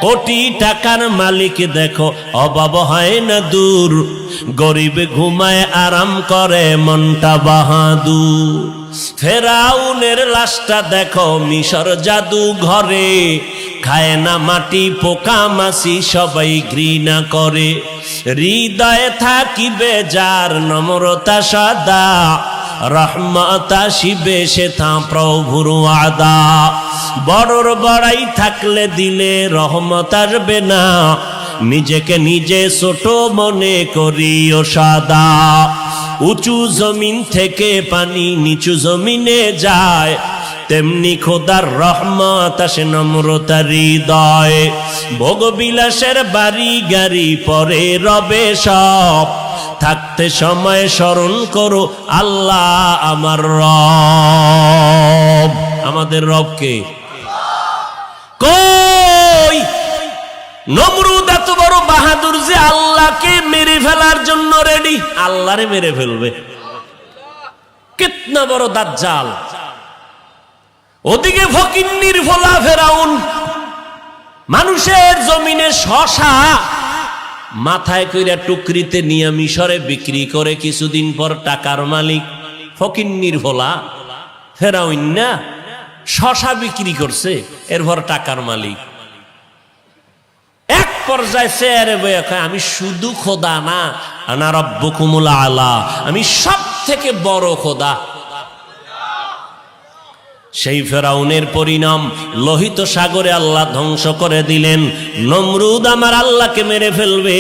কোটি টাকার মালিক দেখো অভাব হয় না দূর, গরিব ঘুমায় আরাম করে মনটা বাহাদুর। ফেরাউনের লাশটা দেখো মিশর জাদু ঘরে, খায় না মাটি পোকা মাছি সবাই ঘৃণা করে। হৃদয়ে থাকিবে যার নম্রতা সদা, রহমত আসিবে সে তা প্রভুর ওয়াদা। বড়র বড়াই থাকলে দিলে রহমত আসবে না, নিজেকে নিজে ছোট মনে করিও সাদা। উঁচু জমিন থেকে পানি নিচু জমিনে যায়, তেমনি খোদার রহমত আসে নম্রতার হৃদয়। ভোগ বিলাসের বাড়ি গাড়ি পরে রবে সব, থাকতে সময় স্মরণ করো আল্লাহ আমার রব। আমাদের রবকে কই? নমরুদ এত বড় বাহাদুর যে আল্লাহকে মেরে ফেলার জন্য রেডি, আল্লাহরে মেরে ফেলবে। কিতনা বড় দাজ্জাল। ওদিকে ফকিন্নির ফোলা ফেরাউন মানুষের জমিনে শশা মাথায় কইরা টুকরিতে নিয়ে মিশরে বিক্রি করে কিছুদিন পর টাকার মালিক। ফকিন্নির ফোলা ফেরাউন না, শশা বিক্রি করছে, এরপর টাকার মালিক। এক পর্যায়ে চেয়ারে বইয়া কয়, আমি শুধু খোদা না, আনা রাব্বুকুমুল আলা, আমি সব থেকে বড় খোদা। সেই ফেরাউনের পরিণাম লোহিত সাগরে আল্লাহ ধ্বংস করে দিলেন। নমরুদ আমার আল্লাহকে মেরে ফেলবে,